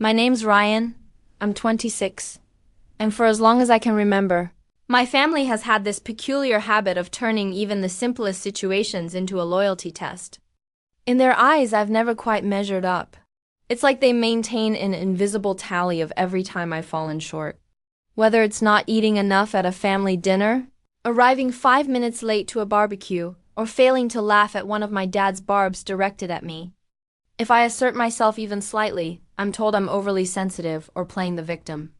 My name's Ryan. I'm 26. And for as long as I can remember, my family has had this peculiar habit of turning even the simplest situations into a loyalty test. In their eyes, I've never quite measured up. It's like they maintain an invisible tally of every time I've fallen short. Whether it's not eating enough at a family dinner, arriving 5 minutes late to a barbecue, or failing to laugh at one of my dad's barbs directed at me. If I assert myself even slightly, I'm told I'm overly sensitive or playing the victim.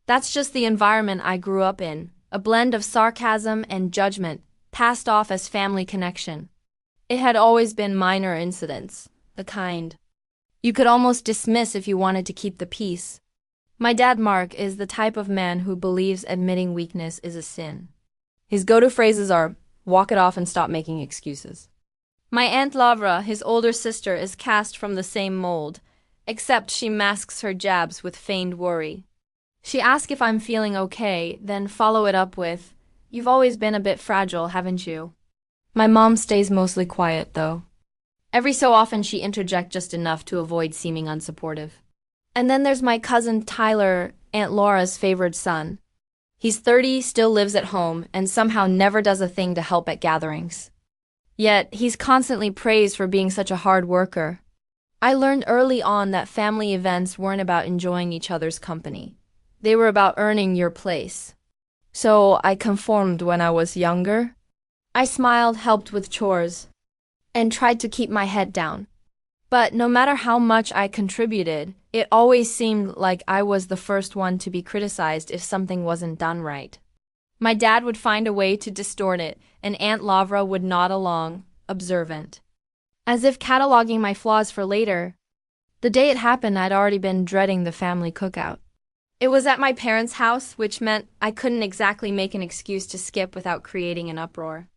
That's just the environment I grew up in, a blend of sarcasm and judgment, passed off as family connection. It had always been minor incidents, the kind you could almost dismiss if you wanted to keep the peace. My dad, Mark, is the type of man who believes admitting weakness is a sin. His go-to phrases are, walk it off and stop making excuses. My Aunt Lavra, his older sister, is cast from the same mold, except she masks her jabs with feigned worry. She asks if I'm feeling okay, then follow it up with, you've always been a bit fragile, haven't you? My mom stays mostly quiet, though. Every so often she interjects just enough to avoid seeming unsupportive. And then there's my cousin Tyler, Aunt Laura's favored son. He's 30, still lives at home, and somehow never does a thing to help at gatherings. Yet, he's constantly praised for being such a hard worker. I learned early on that family events weren't about enjoying each other's company. They were about earning your place. So I conformed when I was younger. I smiled, helped with chores, and tried to keep my head down. But no matter how much I contributed, it always seemed like I was the first one to be criticized if something wasn't done right. My dad would find a way to distort it, and Aunt Lavra would nod along, observant, as if cataloging my flaws for later. The day it happened, I'd already been dreading the family cookout. It was at my parents' house, which meant I couldn't exactly make an excuse to skip without creating an uproar.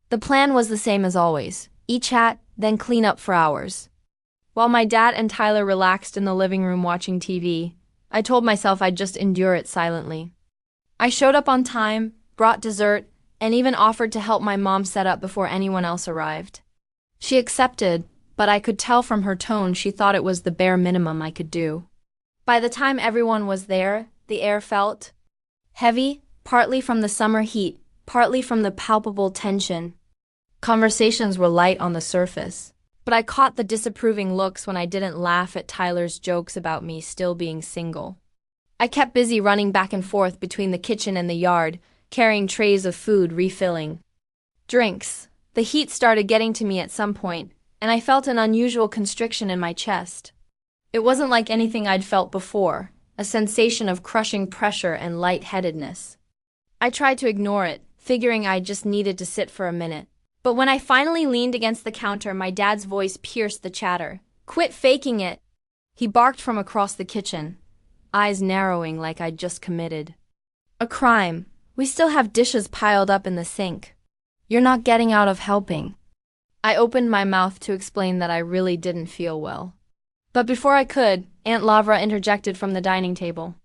The plan was the same as always. Eat, chat, then clean up for hours. While my dad and Tyler relaxed in the living room watching TV, I told myself I'd just endure it silently. I showed up on time, brought dessert, and even offered to help my mom set up before anyone else arrived. She accepted, but I could tell from her tone she thought it was the bare minimum I could do. By the time everyone was there, the air felt heavy, partly from the summer heat, partly from the palpable tension. Conversations were light on the surface, but I caught the disapproving looks when I didn't laugh at Tyler's jokes about me still being single. I kept busy running back and forth between the kitchen and the yard, carrying trays of food, refilling drinks. The heat started getting to me at some point, and I felt an unusual constriction in my chest. It wasn't like anything I'd felt before, a sensation of crushing pressure and lightheadedness. I tried to ignore it, figuring I just needed to sit for a minute. But when I finally leaned against the counter, my dad's voice pierced the chatter. Quit faking it! He barked from across the kitchen, eyes narrowing like I'd just committed a crime. We still have dishes piled up in the sink. You're not getting out of helping. I opened my mouth to explain that I really didn't feel well. But before I could, Aunt Lavra interjected from the dining table.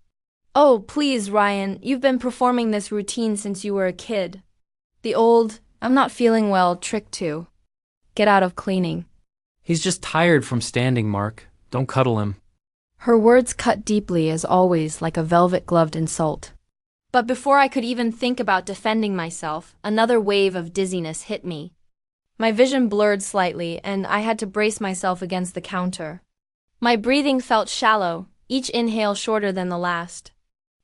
Oh, please, Ryan, you've been performing this routine since you were a kid. The old, I'm not feeling well trick to get out of cleaning. He's just tired from standing, Mark. Don't cuddle him. Her words cut deeply, as always, like a velvet-gloved insult. But before I could even think about defending myself, another wave of dizziness hit me. My vision blurred slightly, and I had to brace myself against the counter. My breathing felt shallow, each inhale shorter than the last.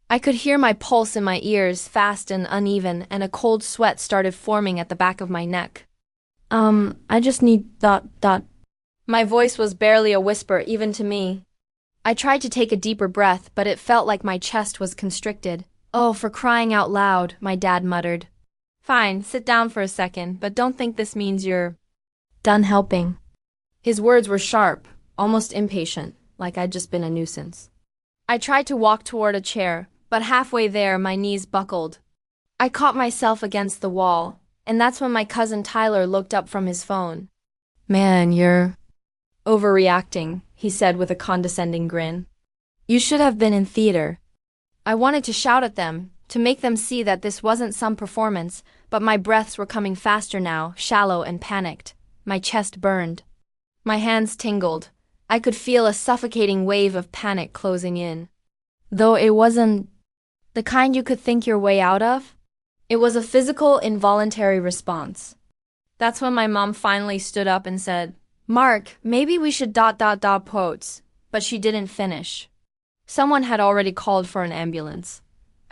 I could hear my pulse in my ears, fast and uneven, and a cold sweat started forming at the back of my neck. I just need ... My voice was barely a whisper, even to me. I tried to take a deeper breath, but it felt like my chest was constricted. Oh, for crying out loud, my dad muttered. Fine, sit down for a second, but don't think this means you're done helping. His words were sharp, almost impatient, like I'd just been a nuisance. I tried to walk toward a chair, but halfway there my knees buckled. I caught myself against the wall, and that's when my cousin Tyler looked up from his phone. Man, you're overreacting, he said with a condescending grin. You should have been in theater. I wanted to shout at them, to make them see that this wasn't some performance, but my breaths were coming faster now, shallow and panicked. My chest burned. My hands tingled. I could feel a suffocating wave of panic closing in. Though it wasn't the kind you could think your way out of, it was a physical, involuntary response. That's when my mom finally stood up and said, "Mark, maybe we should ... quotes." But she didn't finish. Someone had already called for an ambulance.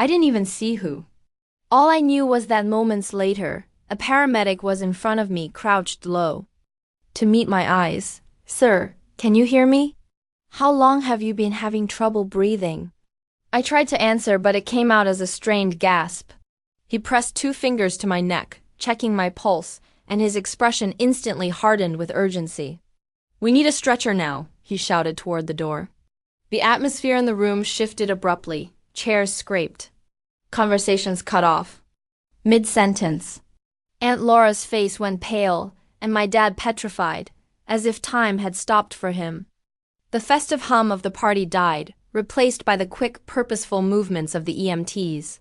I didn't even see who. All I knew was that moments later, a paramedic was in front of me, crouched low to meet my eyes. "Sir, can you hear me? How long have you been having trouble breathing?" I tried to answer, but it came out as a strained gasp. He pressed 2 fingers to my neck, checking my pulse, and his expression instantly hardened with urgency. "We need a stretcher now," he shouted toward the door. The atmosphere in the room shifted abruptly. Chairs scraped. Conversations cut off. Mid-sentence. Aunt Laura's face went pale, and my dad petrified, as if time had stopped for him. The festive hum of the party died, replaced by the quick, purposeful movements of the EMTs.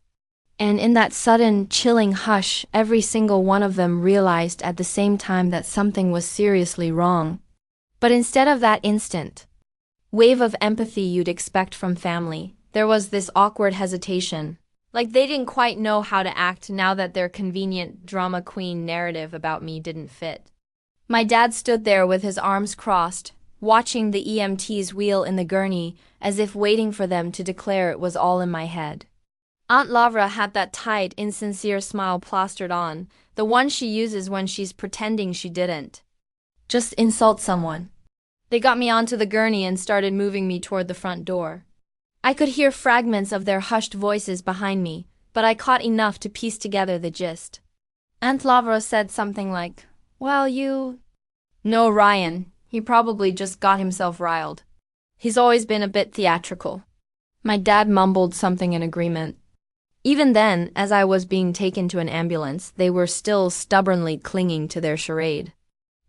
And in that sudden, chilling hush, every single one of them realized at the same time that something was seriously wrong. But instead of that instant wave of empathy you'd expect from family, there was this awkward hesitation. Like they didn't quite know how to act now that their convenient drama queen narrative about me didn't fit. My dad stood there with his arms crossed, watching the EMTs wheel in the gurney as if waiting for them to declare it was all in my head. Aunt Lavra had that tight, insincere smile plastered on, the one she uses when she's pretending she didn't just insult someone. They got me onto the gurney and started moving me toward the front door. I could hear fragments of their hushed voices behind me, but I caught enough to piece together the gist. Aunt Lavra said something like, "Well, you..." "No, Ryan. He probably just got himself riled. He's always been a bit theatrical." My dad mumbled something in agreement. Even then, as I was being taken to an ambulance, they were still stubbornly clinging to their charade.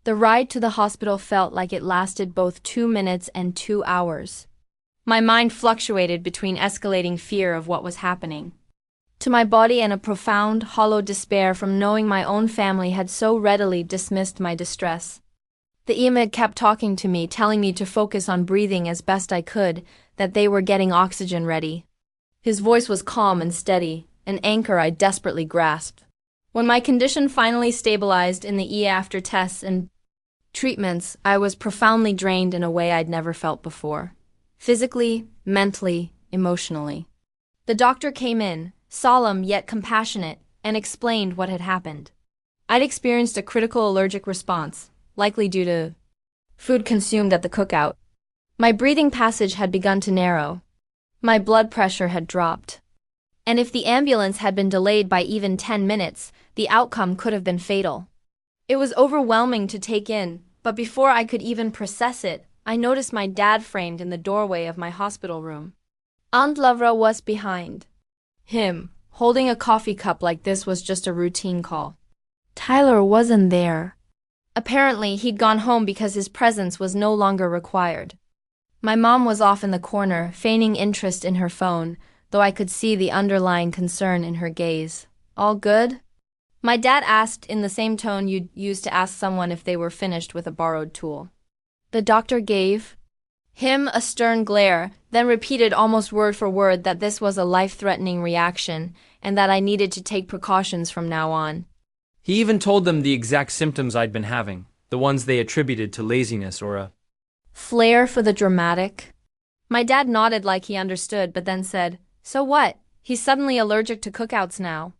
The ride to the hospital felt like it lasted both 2 minutes and 2 hours. My mind fluctuated between escalating fear of what was happening to my body and a profound, hollow despair from knowing my own family had so readily dismissed my distress. The EMT kept talking to me, telling me to focus on breathing as best I could, that they were getting oxygen ready. His voice was calm and steady, an anchor I desperately grasped. When my condition finally stabilized in the after tests and treatments, I was profoundly drained in a way I'd never felt before. Physically, mentally, emotionally. The doctor came in, solemn yet compassionate, and explained what had happened. I'd experienced a critical allergic response, likely due to food consumed at the cookout. My breathing passage had begun to narrow. My blood pressure had dropped. And if the ambulance had been delayed by even 10 minutes, the outcome could have been fatal. It was overwhelming to take in, but before I could even process it, I noticed my dad framed in the doorway of my hospital room. Aunt Lavra was behind him. Holding a coffee cup like this was just a routine call. Tyler wasn't there. Apparently, he'd gone home because his presence was no longer required. My mom was off in the corner, feigning interest in her phone, though I could see the underlying concern in her gaze. "All good?" My dad asked in the same tone you'd use to ask someone if they were finished with a borrowed tool. The doctor gave him a stern glare, then repeated almost word for word that this was a life-threatening reaction and that I needed to take precautions from now on. He even told them the exact symptoms I'd been having, the ones they attributed to laziness or a flair for the dramatic. My dad nodded like he understood, but then said, "So what? He's suddenly allergic to cookouts now."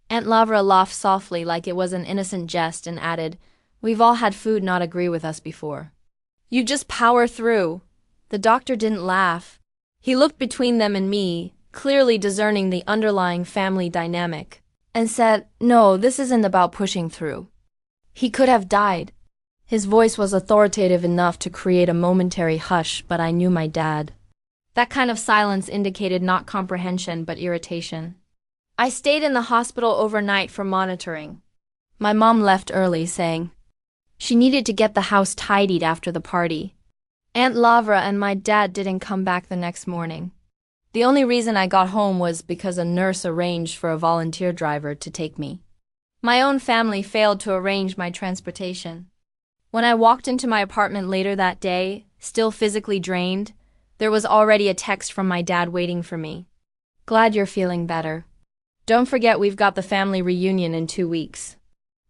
Aunt Lavra laughed softly like it was an innocent jest and added, "We've all had food not agree with us before. You just power through." The doctor didn't laugh. He looked between them and me, clearly discerning the underlying family dynamic, and said, "No, this isn't about pushing through. He could have died." His voice was authoritative enough to create a momentary hush, but I knew my dad. That kind of silence indicated not comprehension, but irritation. I stayed in the hospital overnight for monitoring. My mom left early, saying she needed to get the house tidied after the party. Aunt Lavra and my dad didn't come back the next morning. The only reason I got home was because a nurse arranged for a volunteer driver to take me. My own family failed to arrange my transportation. When I walked into my apartment later that day, still physically drained, there was already a text from my dad waiting for me. Glad you're feeling better. Don't forget we've got the family reunion in 2 weeks.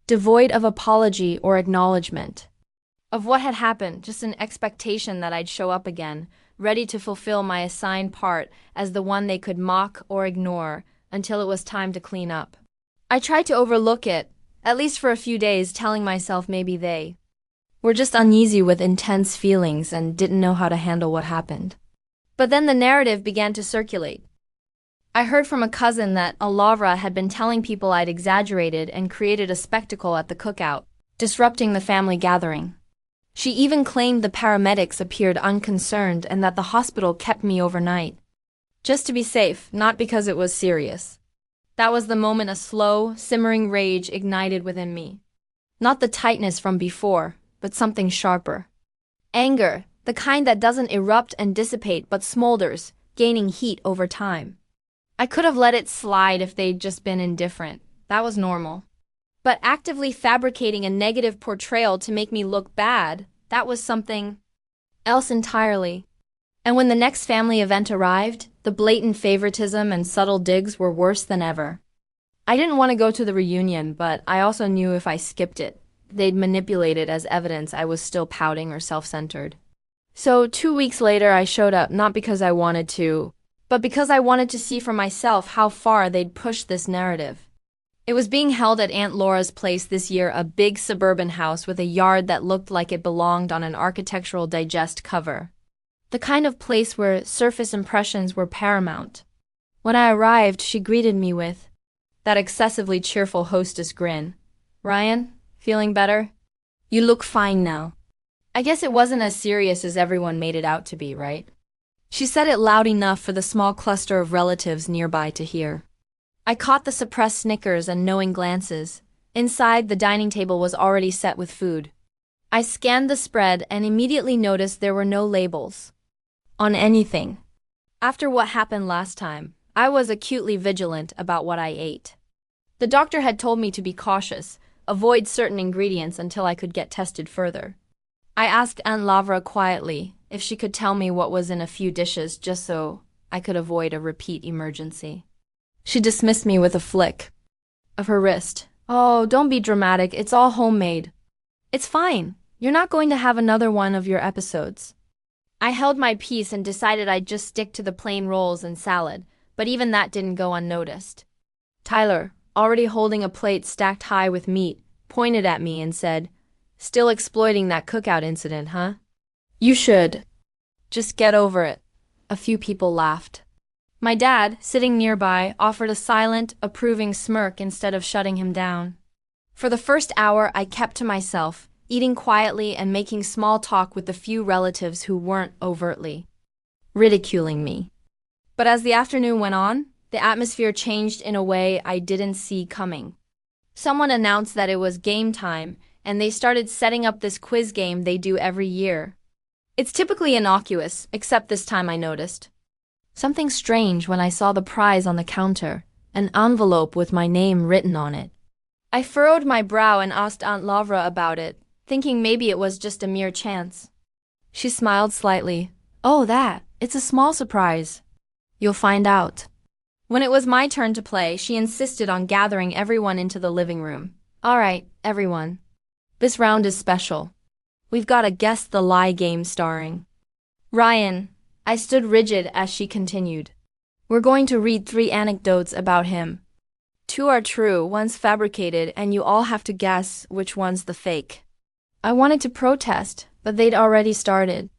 Devoid of apology or acknowledgement of what had happened, just an expectation that I'd show up again, ready to fulfill my assigned part as the one they could mock or ignore until it was time to clean up. I tried to overlook it, at least for a few days, telling myself maybe they were just uneasy with intense feelings and didn't know how to handle what happened. But then the narrative began to circulate. I heard from a cousin that Laura had been telling people I'd exaggerated and created a spectacle at the cookout, disrupting the family gathering. She even claimed the paramedics appeared unconcerned and that the hospital kept me overnight. Just to be safe, not because it was serious. That was the moment a slow, simmering rage ignited within me. Not the tightness from before, but something sharper. Anger, the kind that doesn't erupt and dissipate but smolders, gaining heat over time. I could have let it slide if they'd just been indifferent. That was normal. But actively fabricating a negative portrayal to make me look bad, that was something else entirely. And when the next family event arrived, the blatant favoritism and subtle digs were worse than ever. I didn't want to go to the reunion, but I also knew if I skipped it, they'd manipulate it as evidence I was still pouting or self-centered. So 2 weeks later, I showed up not because I wanted to, but because I wanted to see for myself how far they'd pushed this narrative. It was being held at Aunt Laura's place this year, a big suburban house with a yard that looked like it belonged on an Architectural Digest cover. The kind of place where surface impressions were paramount. When I arrived, she greeted me with that excessively cheerful hostess grin. "Ryan, feeling better? You look fine now." I guess it wasn't as serious as everyone made it out to be, right? She said it loud enough for the small cluster of relatives nearby to hear. I caught the suppressed snickers and knowing glances. Inside, the dining table was already set with food. I scanned the spread and immediately noticed there were no labels on anything. After what happened last time, I was acutely vigilant about what I ate. The doctor had told me to be cautious, avoid certain ingredients until I could get tested further. I asked Aunt Laura quietly if she could tell me what was in a few dishes just so I could avoid a repeat emergency. She dismissed me with a flick of her wrist. "Oh, don't be dramatic, it's all homemade." "It's fine. You're not going to have another one of your episodes." I held my peace and decided I'd just stick to the plain rolls and salad, but even that didn't go unnoticed. Tyler, already holding a plate stacked high with meat, pointed at me and said, "Still exploiting that cookout incident, huh? You should just get over it." A few people laughed. My dad, sitting nearby, offered a silent, approving smirk instead of shutting him down. For the first hour, I kept to myself, eating quietly and making small talk with the few relatives who weren't overtly ridiculing me. But as the afternoon went on, the atmosphere changed in a way I didn't see coming. Someone announced that it was game time, and they started setting up this quiz game they do every year. It's typically innocuous, except this time I noticed something strange when I saw the prize on the counter, an envelope with my name written on it. I furrowed my brow and asked Aunt Laura about it, thinking maybe it was just a mere chance. She smiled slightly. "Oh, it's a small surprise. You'll find out." When it was my turn to play, she insisted on gathering everyone into the living room. "All right, everyone. This round is special. We've got a Guess the Lie game starring Ryan." I stood rigid as she continued. "We're going to read 3 anecdotes about him. 2 are true, 1's fabricated, and you all have to guess which one's the fake." I wanted to protest, but they'd already started.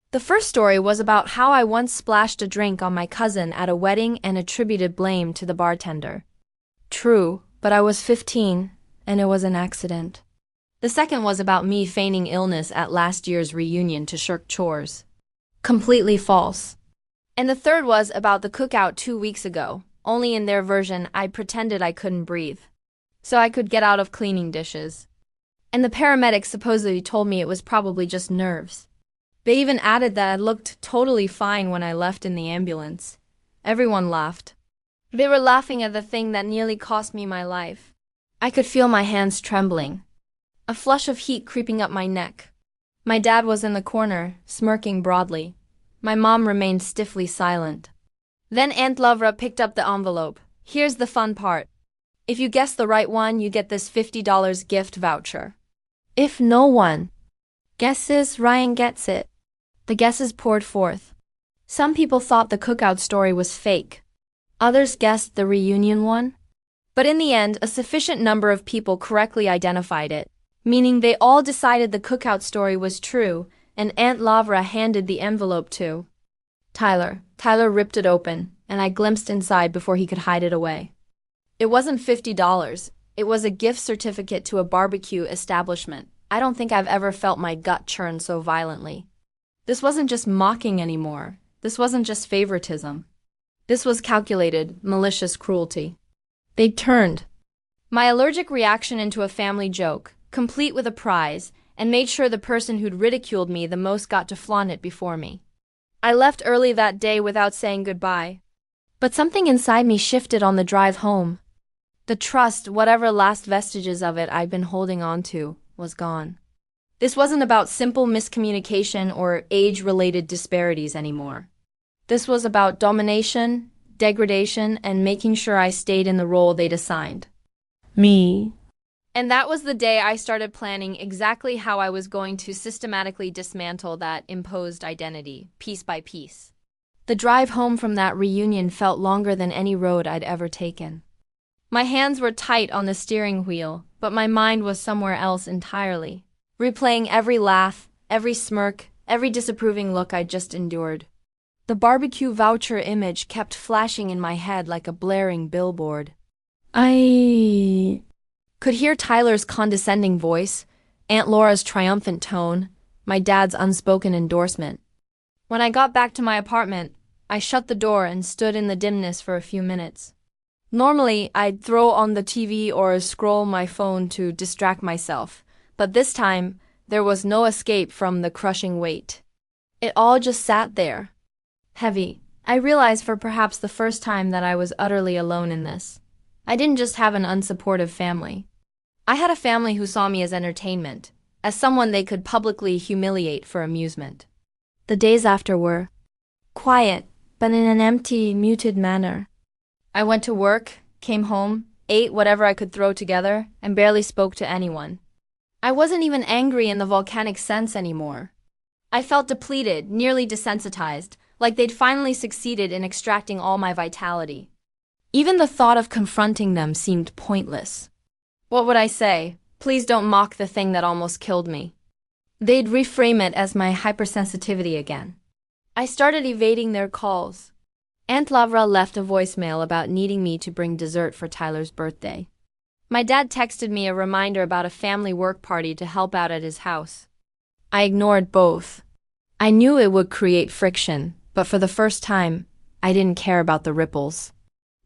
The first story was about how I once splashed a drink on my cousin at a wedding and attributed blame to the bartender. True, but I was 15, and it was an accident. The second was about me feigning illness at last year's reunion to shirk chores. Completely false. And the third was about the cookout 2 weeks ago, only in their version I pretended I couldn't breathe, so I could get out of cleaning dishes. And the paramedics supposedly told me it was probably just nerves. They even added that I looked totally fine when I left in the ambulance. Everyone laughed. They were laughing at the thing that nearly cost me my life. I could feel my hands trembling, a flush of heat creeping up my neck. My dad was in the corner, smirking broadly. My mom remained stiffly silent. Then Aunt Lovra picked up the envelope. Here's the fun part. If you guess the right one, you get this $50 gift voucher. If no one guesses, Ryan gets it. The guesses poured forth. Some people thought the cookout story was fake. Others guessed the reunion one. But in the end, a sufficient number of people correctly identified it, meaning they all decided the cookout story was true, and Aunt Lavra handed the envelope to Tyler. Tyler ripped it open, and I glimpsed inside before he could hide it away. It wasn't $50. It was a gift certificate to a barbecue establishment. I don't think I've ever felt my gut churn so violently. This wasn't just mocking anymore. This wasn't just favoritism. This was calculated, malicious cruelty. They turned my allergic reaction into a family joke, complete with a prize, and made sure the person who'd ridiculed me the most got to flaunt it before me. I left early that day without saying goodbye. But something inside me shifted on the drive home. The trust, whatever last vestiges of it I'd been holding on to, was gone. This wasn't about simple miscommunication or age-related disparities anymore. This was about domination, degradation, and making sure I stayed in the role they'd assigned me. And that was the day I started planning exactly how I was going to systematically dismantle that imposed identity, piece by piece. The drive home from that reunion felt longer than any road I'd ever taken. My hands were tight on the steering wheel, but my mind was somewhere else entirely, replaying every laugh, every smirk, every disapproving look I'd just endured. The barbecue voucher image kept flashing in my head like a blaring billboard. I could hear Tyler's condescending voice, Aunt Laura's triumphant tone, my dad's unspoken endorsement. When I got back to my apartment, I shut the door and stood in the dimness for a few minutes. Normally, I'd throw on the TV or scroll my phone to distract myself, but this time, there was no escape from the crushing weight. It all just sat there. Heavy. I realized for perhaps the first time that I was utterly alone in this. I didn't just have an unsupportive family. I had a family who saw me as entertainment, as someone they could publicly humiliate for amusement. The days after were quiet, but in an empty, muted manner. I went to work, came home, ate whatever I could throw together, and barely spoke to anyone. I wasn't even angry in the volcanic sense anymore. I felt depleted, nearly desensitized, like they'd finally succeeded in extracting all my vitality. Even the thought of confronting them seemed pointless. What would I say? Please don't mock the thing that almost killed me. They'd reframe it as my hypersensitivity again. I started evading their calls. Aunt Lavra left a voicemail about needing me to bring dessert for Tyler's birthday. My dad texted me a reminder about a family work party to help out at his house. I ignored both. I knew it would create friction, but for the first time, I didn't care about the ripples.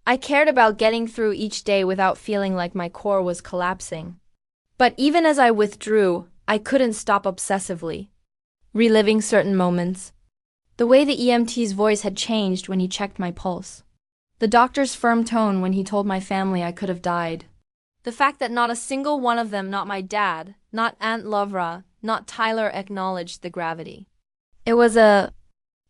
I cared about getting through each day without feeling like my core was collapsing. But even as I withdrew, I couldn't stop obsessively, reliving certain moments. The way the EMT's voice had changed when he checked my pulse. The doctor's firm tone when he told my family I could have died. The fact that not a single one of them, not my dad, not Aunt Lovra, not Tyler, acknowledged the gravity. It was a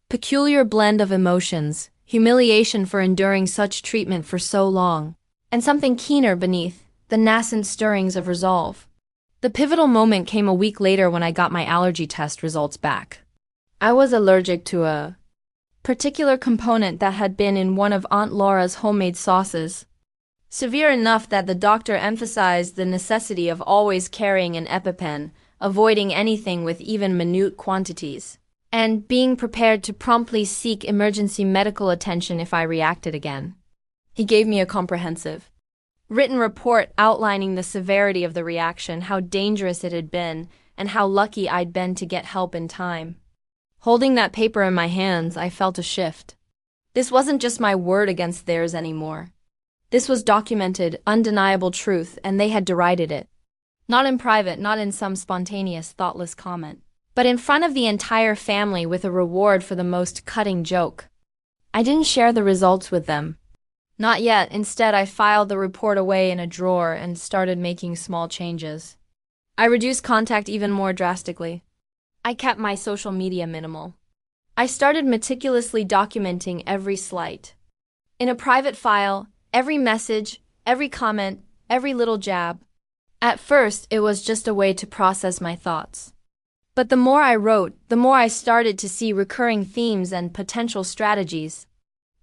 peculiar blend of emotions, humiliation for enduring such treatment for so long, and something keener beneath, the nascent stirrings of resolve. The pivotal moment came a week later when I got my allergy test results back. I was allergic to a particular component that had been in one of Aunt Laura's homemade sauces. Severe enough that the doctor emphasized the necessity of always carrying an EpiPen, avoiding anything with even minute quantities, and being prepared to promptly seek emergency medical attention if I reacted again. He gave me a comprehensive written report outlining the severity of the reaction, how dangerous it had been, and how lucky I'd been to get help in time. Holding that paper in my hands, I felt a shift. This wasn't just my word against theirs anymore. This was documented, undeniable truth, and they had derided it. Not in private, not in some spontaneous, thoughtless comment, but in front of the entire family with a reward for the most cutting joke. I didn't share the results with them. Not yet. Instead, I filed the report away in a drawer and started making small changes. I reduced contact even more drastically. I kept my social media minimal. I started meticulously documenting every slight. In a private file, every message, every comment, every little jab. At first, it was just a way to process my thoughts. But the more I wrote, the more I started to see recurring themes and potential strategies.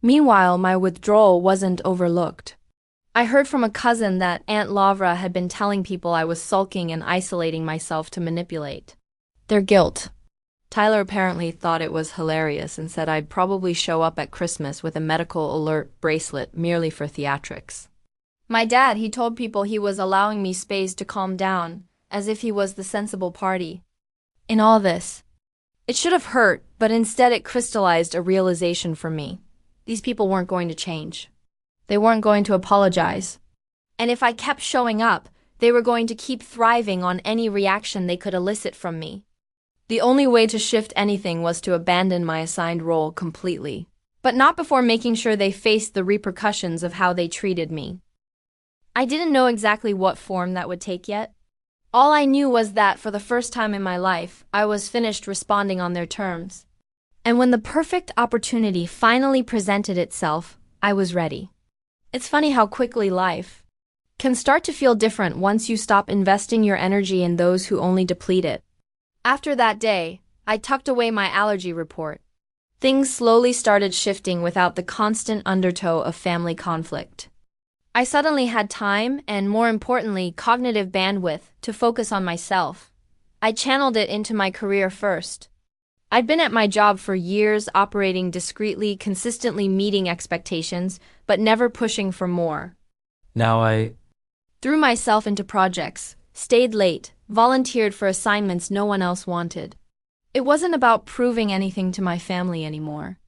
Meanwhile, my withdrawal wasn't overlooked. I heard from a cousin that Aunt Lavra had been telling people I was sulking and isolating myself to manipulate their guilt. Tyler apparently thought it was hilarious and said I'd probably show up at Christmas with a medical alert bracelet merely for theatrics. My dad, he told people he was allowing me space to calm down, as if he was the sensible party. In all this, it should have hurt, but instead it crystallized a realization for me. These people weren't going to change. They weren't going to apologize. And if I kept showing up, they were going to keep thriving on any reaction they could elicit from me. The only way to shift anything was to abandon my assigned role completely, but not before making sure they faced the repercussions of how they treated me. I didn't know exactly what form that would take yet. All I knew was that for the first time in my life, I was finished responding on their terms. And when the perfect opportunity finally presented itself, I was ready. It's funny how quickly life can start to feel different once you stop investing your energy in those who only deplete it. After that day, I tucked away my allergy report. Things slowly started shifting without the constant undertow of family conflict. I suddenly had time and, more importantly, cognitive bandwidth to focus on myself. I channeled it into my career first. I'd been at my job for years, operating discreetly, consistently meeting expectations, but never pushing for more. Now I Threw myself into projects, stayed late, volunteered for assignments no one else wanted. It wasn't about proving anything to my family anymore.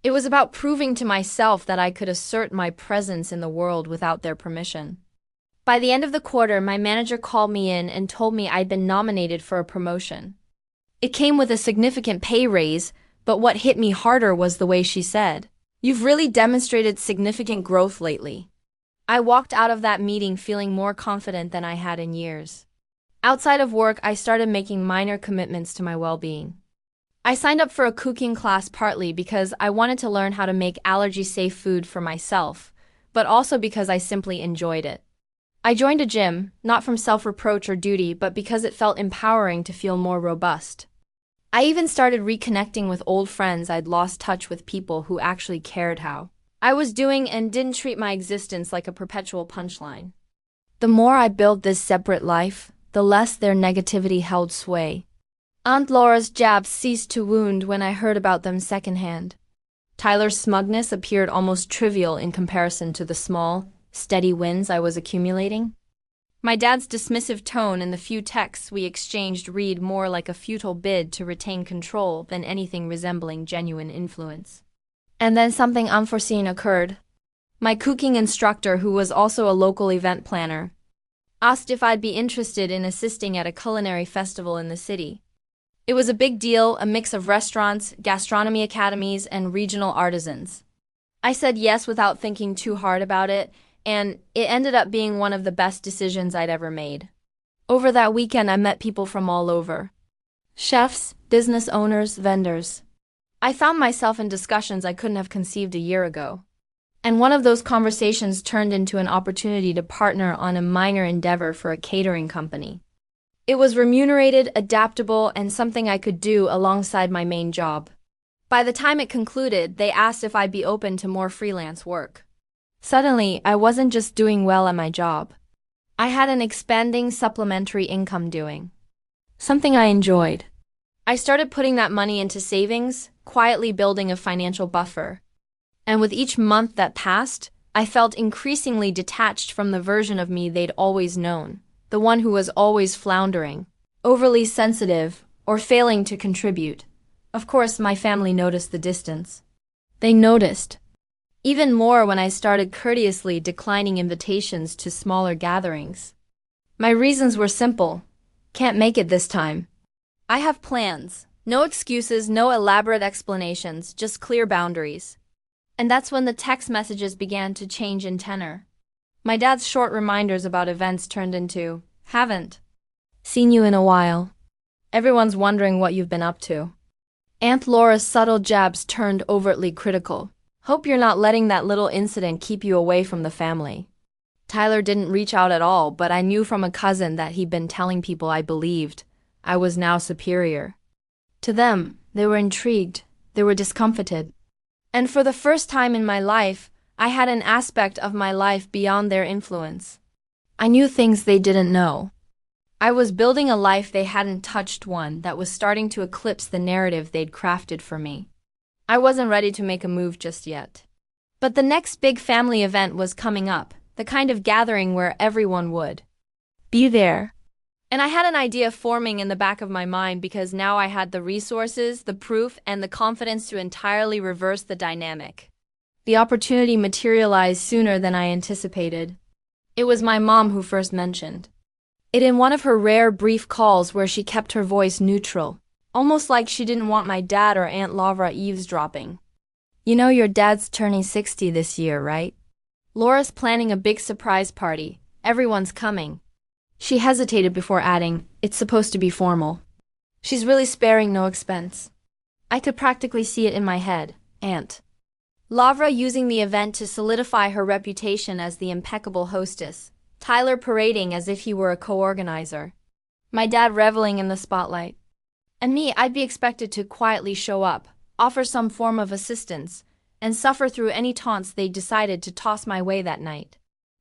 It was about proving to myself that I could assert my presence in the world without their permission. By the end of the quarter, my manager called me in and told me I'd been nominated for a promotion. It came with a significant pay raise, but what hit me harder was the way she said, "You've really demonstrated significant growth lately." I walked out of that meeting feeling more confident than I had in years. Outside of work, I started making minor commitments to my well-being. I signed up for a cooking class partly because I wanted to learn how to make allergy-safe food for myself, but also because I simply enjoyed it. I joined a gym, not from self-reproach or duty, but because it felt empowering to feel more robust. I even started reconnecting with old friends I'd lost touch with, people who actually cared how I was doing and didn't treat my existence like a perpetual punchline. The more I built this separate life, the less their negativity held sway. Aunt Laura's jabs ceased to wound when I heard about them secondhand. Tyler's smugness appeared almost trivial in comparison to the small, steady wins I was accumulating. My dad's dismissive tone and the few texts we exchanged read more like a futile bid to retain control than anything resembling genuine influence. And then something unforeseen occurred. My cooking instructor, who was also a local event planner, asked if I'd be interested in assisting at a culinary festival in the city. It was a big deal, a mix of restaurants, gastronomy academies, and regional artisans. I said yes without thinking too hard about it, and it ended up being one of the best decisions I'd ever made. Over that weekend, I met people from all over. Chefs, business owners, vendors. I found myself in discussions I couldn't have conceived a year ago. And one of those conversations turned into an opportunity to partner on a minor endeavor for a catering company. It was remunerated, adaptable, and something I could do alongside my main job. By the time it concluded, they asked if I'd be open to more freelance work. Suddenly, I wasn't just doing well at my job. I had an expanding supplementary income doing something I enjoyed. I started putting that money into savings, quietly building a financial buffer. And with each month that passed, I felt increasingly detached from the version of me they'd always known, the one who was always floundering, overly sensitive, or failing to contribute. Of course, my family noticed the distance. They noticed even more when I started courteously declining invitations to smaller gatherings. My reasons were simple. Can't make it this time. I have plans. No excuses, no elaborate explanations, just clear boundaries. And that's when the text messages began to change in tenor. My dad's short reminders about events turned into, "Haven't seen you in a while." Everyone's wondering what you've been up to. Aunt Laura's subtle jabs turned overtly critical. Hope you're not letting that little incident keep you away from the family. Tyler didn't reach out at all, but I knew from a cousin that he'd been telling people I believed I was now superior. To them, they were intrigued, they were discomfited. And for the first time in my life, I had an aspect of my life beyond their influence. I knew things they didn't know. I was building a life they hadn't touched, one that was starting to eclipse the narrative they'd crafted for me. I wasn't ready to make a move just yet. But the next big family event was coming up, the kind of gathering where everyone would be there. And I had an idea forming in the back of my mind because now I had the resources, the proof, and the confidence to entirely reverse the dynamic. The opportunity materialized sooner than I anticipated. It was my mom who first mentioned it in one of her rare brief calls where she kept her voice neutral, almost like she didn't want my dad or Aunt Laura eavesdropping. You know your dad's turning 60 this year, right? Laura's planning a big surprise party. Everyone's coming. She hesitated before adding, it's supposed to be formal. She's really sparing no expense. I could practically see it in my head. Aunt Laura using the event to solidify her reputation as the impeccable hostess. Tyler parading as if he were a co-organizer. My dad reveling in the spotlight. And me, I'd be expected to quietly show up, offer some form of assistance, and suffer through any taunts they decided to toss my way that night.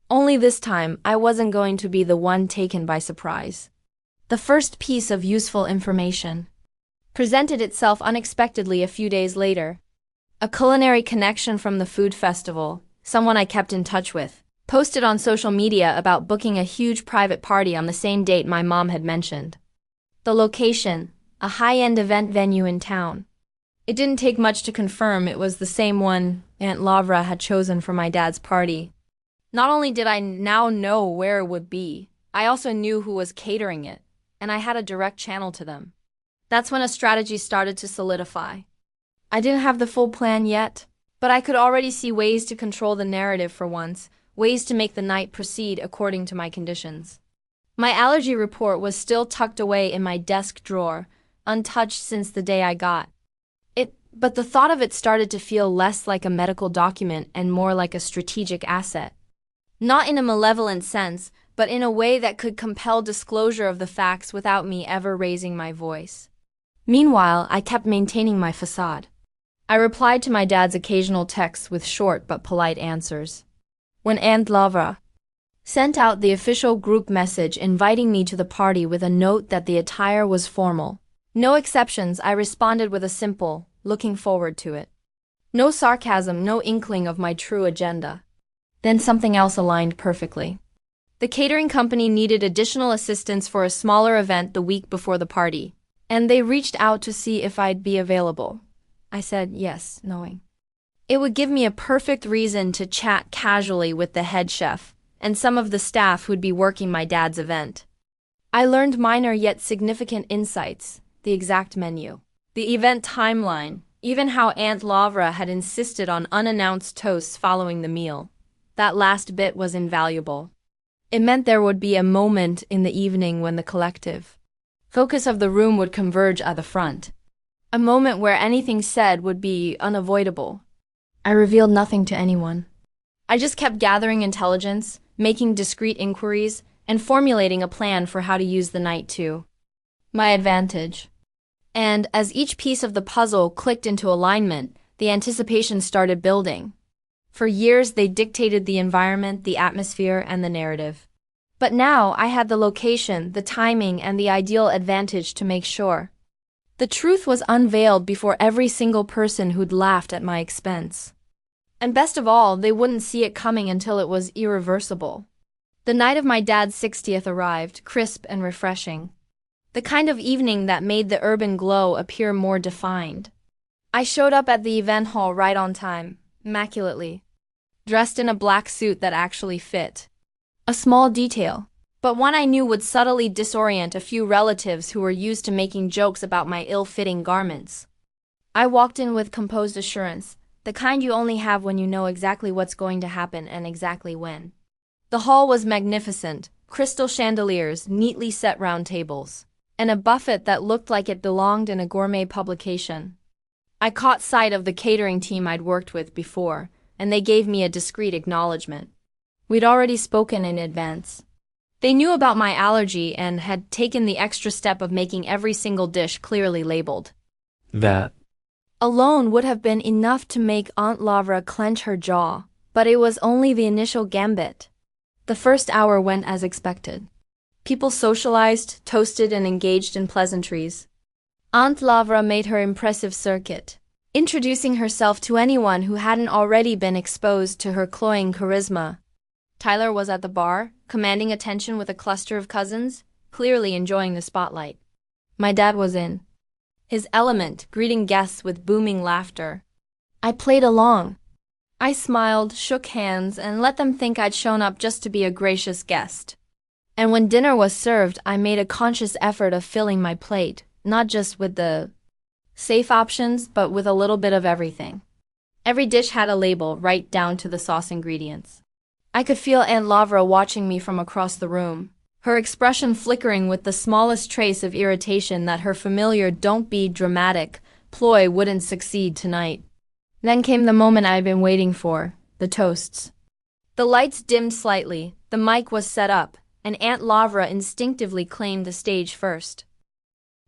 Only this time, I wasn't going to be the one taken by surprise. The first piece of useful information presented itself unexpectedly a few days later. A culinary connection from the food festival, someone I kept in touch with, posted on social media about booking a huge private party on the same date my mom had mentioned. The location, a high-end event venue in town. It didn't take much to confirm it was the same one Aunt Laura had chosen for my dad's party. Not only did I now know where it would be, I also knew who was catering it, and I had a direct channel to them. That's when a strategy started to solidify. I didn't have the full plan yet, but I could already see ways to control the narrative for once, ways to make the night proceed according to my conditions. My allergy report was still tucked away in my desk drawer, untouched since the day I got it, but the thought of it started to feel less like a medical document and more like a strategic asset. Not in a malevolent sense, but in a way that could compel disclosure of the facts without me ever raising my voice. Meanwhile, I kept maintaining my facade. I replied to my dad's occasional texts with short but polite answers. When Aunt Laura sent out the official group message inviting me to the party with a note that the attire was formal, no exceptions, I responded with a simple, looking forward to it. No sarcasm, no inkling of my true agenda. Then something else aligned perfectly. The catering company needed additional assistance for a smaller event the week before the party, and they reached out to see if I'd be available. I said yes, knowing it would give me a perfect reason to chat casually with the head chef and some of the staff who'd be working my dad's event. I learned minor yet significant insights, the exact menu, the event timeline, even how Aunt Laura had insisted on unannounced toasts following the meal. That last bit was invaluable. It meant there would be a moment in the evening when the collective focus of the room would converge at the front. A moment where anything said would be unavoidable. I revealed nothing to anyone. I just kept gathering intelligence, making discreet inquiries, and formulating a plan for how to use the night to my advantage. And as each piece of the puzzle clicked into alignment, the anticipation started building. For years, they dictated the environment, the atmosphere, and the narrative. But now I had the location, the timing, and the ideal advantage to make sure. The truth was unveiled before every single person who'd laughed at my expense. And best of all, they wouldn't see it coming until it was irreversible. The night of my dad's 60th arrived, crisp and refreshing. The kind of evening that made the urban glow appear more defined. I showed up at the event hall right on time, immaculately, dressed in a black suit that actually fit. A small detail, but one I knew would subtly disorient a few relatives who were used to making jokes about my ill-fitting garments. I walked in with composed assurance, the kind you only have when you know exactly what's going to happen and exactly when. The hall was magnificent, crystal chandeliers, neatly set round tables. and a buffet that looked like it belonged in a gourmet publication. I caught sight of the catering team I'd worked with before, and they gave me a discreet acknowledgement. We'd already spoken in advance. They knew about my allergy and had taken the extra step of making every single dish clearly labeled. That Alone would have been enough to make Aunt Lavra clench her jaw, but it was only the initial gambit. The first hour went as expected. People socialized, toasted, and engaged in pleasantries. Aunt Lavra made her impressive circuit, introducing herself to anyone who hadn't already been exposed to her cloying charisma. Tyler was at the bar, commanding attention with a cluster of cousins, clearly enjoying the spotlight. My dad was in his element, greeting guests with booming laughter. I played along. I smiled, shook hands, and let them think I'd shown up just to be a gracious guest. And when dinner was served, I made a conscious effort of filling my plate, not just with the safe options, but with a little bit of everything. Every dish had a label, right down to the sauce ingredients. I could feel Aunt Lavra watching me from across the room, her expression flickering with the smallest trace of irritation that her familiar "don't be dramatic" ploy wouldn't succeed tonight. Then came the moment I'd been waiting for, the toasts. The lights dimmed slightly, the mic was set up, and Aunt Lavra instinctively claimed the stage first.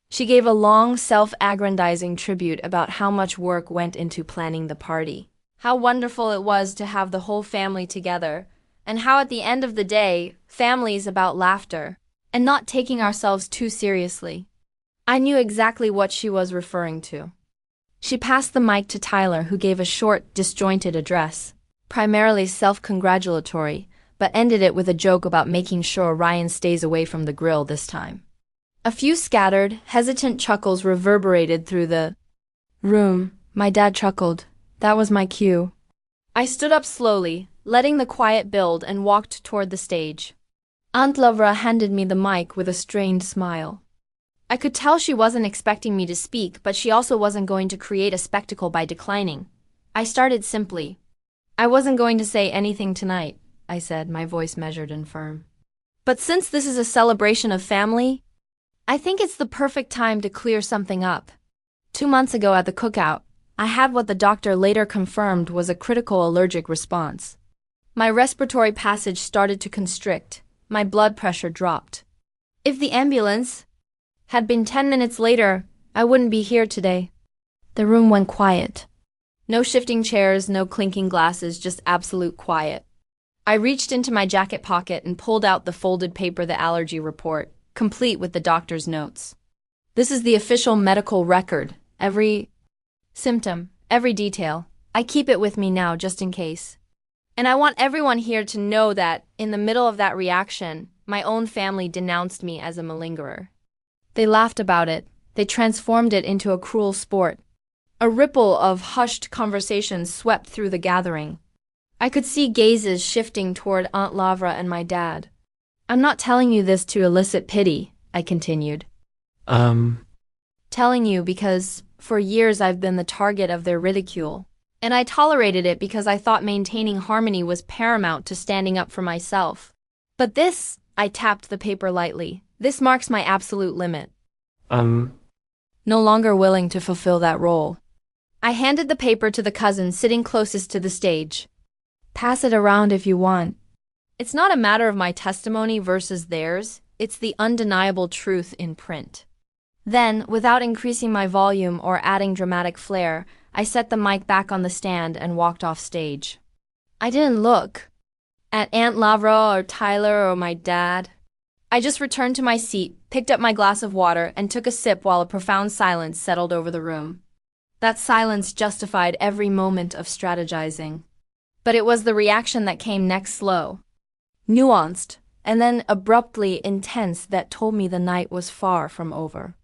She gave a long, self-aggrandizing tribute about how much work went into planning the party, how wonderful it was to have the whole family together, and how at the end of the day, family is about laughter, and not taking ourselves too seriously. I knew exactly what she was referring to. She passed the mic to Tyler, who gave a short, disjointed address, primarily self-congratulatory, but ended it with a joke about making sure Ryan stays away from the grill this time. A few scattered, hesitant chuckles reverberated through the room. My dad chuckled. That was my cue. I stood up slowly, letting the quiet build, and walked toward the stage. Aunt Lavra handed me the mic with a strained smile. I could tell she wasn't expecting me to speak, but she also wasn't going to create a spectacle by declining. I started simply. I wasn't going to say anything tonight, I said, my voice measured and firm. But since this is a celebration of family, I think it's the perfect time to clear something up. 2 months ago at the cookout, I had what the doctor later confirmed was a critical allergic response. My respiratory passage started to constrict. My blood pressure dropped. If the ambulance had been 10 minutes later, I wouldn't be here today. The room went quiet. No shifting chairs, no clinking glasses, just absolute quiet. I reached into my jacket pocket and pulled out the folded paper, the allergy report, complete with the doctor's notes. This is the official medical record. Every symptom, every detail. I keep it with me now just in case. And I want everyone here to know that, in the middle of that reaction, my own family denounced me as a malingerer. They laughed about it. They transformed it into a cruel sport. A ripple of hushed conversations swept through the gathering. I could see gazes shifting toward Aunt Lavra and my dad. I'm not telling you this to elicit pity, I continued. Telling you because, for years I've been the target of their ridicule. And I tolerated it because I thought maintaining harmony was paramount to standing up for myself. But this, I tapped the paper lightly, this marks my absolute limit. No longer willing to fulfill that role. I handed the paper to the cousin sitting closest to the stage. Pass it around if you want. It's not a matter of my testimony versus theirs, it's the undeniable truth in print. Then, without increasing my volume or adding dramatic flair, I set the mic back on the stand and walked off stage. I didn't look at Aunt Lavra or Tyler or my dad. I just returned to my seat, picked up my glass of water, and took a sip while a profound silence settled over the room. That silence justified every moment of strategizing. But it was the reaction that came next, slow, nuanced, and then abruptly intense, that told me the night was far from over.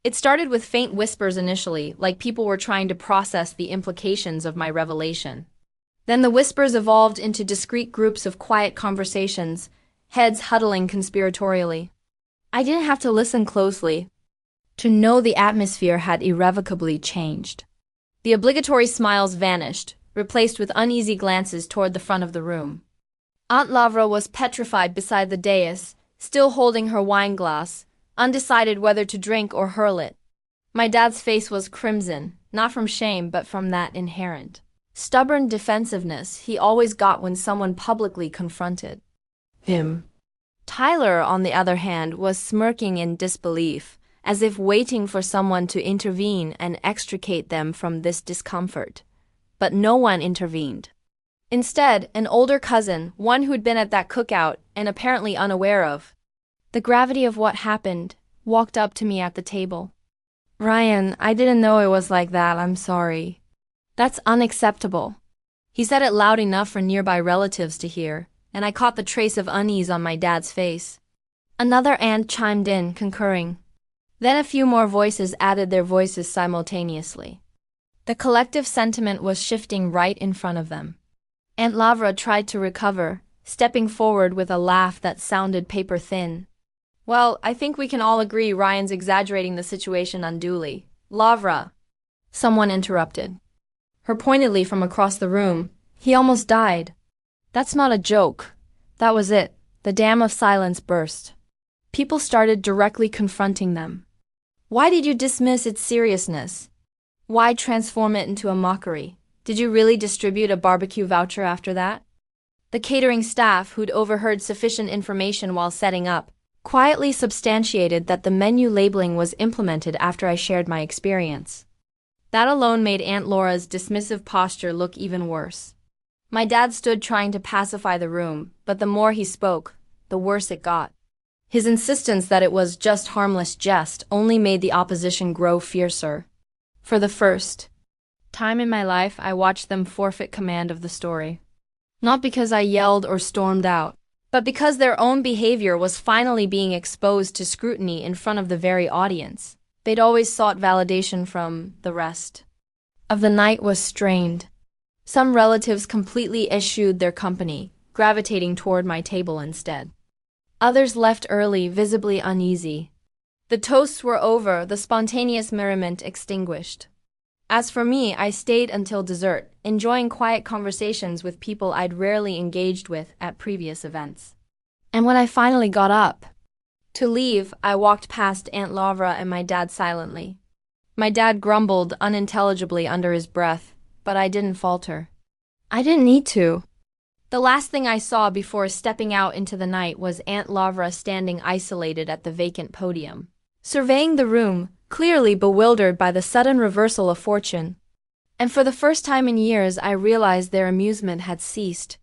It started with faint whispers initially, like people were trying to process the implications of my revelation. Then the whispers evolved into discrete groups of quiet conversations, heads huddling conspiratorially. I didn't have to listen closely to know the atmosphere had irrevocably changed. The obligatory smiles vanished, replaced with uneasy glances toward the front of the room. Aunt Lavra was petrified beside the dais, still holding her wine glass, undecided whether to drink or hurl it. My dad's face was crimson, not from shame but from that inherent, stubborn defensiveness he always got when someone publicly confronted him. Tyler, on the other hand, was smirking in disbelief, as if waiting for someone to intervene and extricate them from this discomfort. But no one intervened. Instead, an older cousin, one who'd been at that cookout and apparently unaware of the gravity of what happened, walked up to me at the table. "Ryan, I didn't know it was like that, I'm sorry. That's unacceptable." He said it loud enough for nearby relatives to hear, and I caught the trace of unease on my dad's face. Another aunt chimed in, concurring. Then a few more voices added their voices simultaneously. The collective sentiment was shifting right in front of them. Aunt Lavra tried to recover, stepping forward with a laugh that sounded paper-thin. "Well, I think we can all agree Ryan's exaggerating the situation unduly. Lavra," someone interrupted her pointedly from across the room, "he almost died." "That's not a joke." That was it. The dam of silence burst. People started directly confronting them. "Why did you dismiss its seriousness? Why transform it into a mockery? Did you really distribute a barbecue voucher after that?" The catering staff, who'd overheard sufficient information while setting up, quietly substantiated that the menu labeling was implemented after I shared my experience. That alone made Aunt Laura's dismissive posture look even worse. My dad stood trying to pacify the room, but the more he spoke, the worse it got. His insistence that it was just harmless jest only made the opposition grow fiercer. For the first time in my life, I watched them forfeit command of the story. Not because I yelled or stormed out, but because their own behavior was finally being exposed to scrutiny in front of the very audience they'd always sought validation from. The rest of the night was strained. Some relatives completely eschewed their company, gravitating toward my table instead. Others left early, visibly uneasy. The toasts were over, the spontaneous merriment extinguished. As for me, I stayed until dessert, enjoying quiet conversations with people I'd rarely engaged with at previous events. And when I finally got up to leave, I walked past Aunt Lavra and my dad silently. My dad grumbled unintelligibly under his breath, but I didn't falter. I didn't need to. The last thing I saw before stepping out into the night was Aunt Lavra standing isolated at the vacant podium, surveying the room, clearly bewildered by the sudden reversal of fortune. And for the first time in years, I realized their amusement had ceased.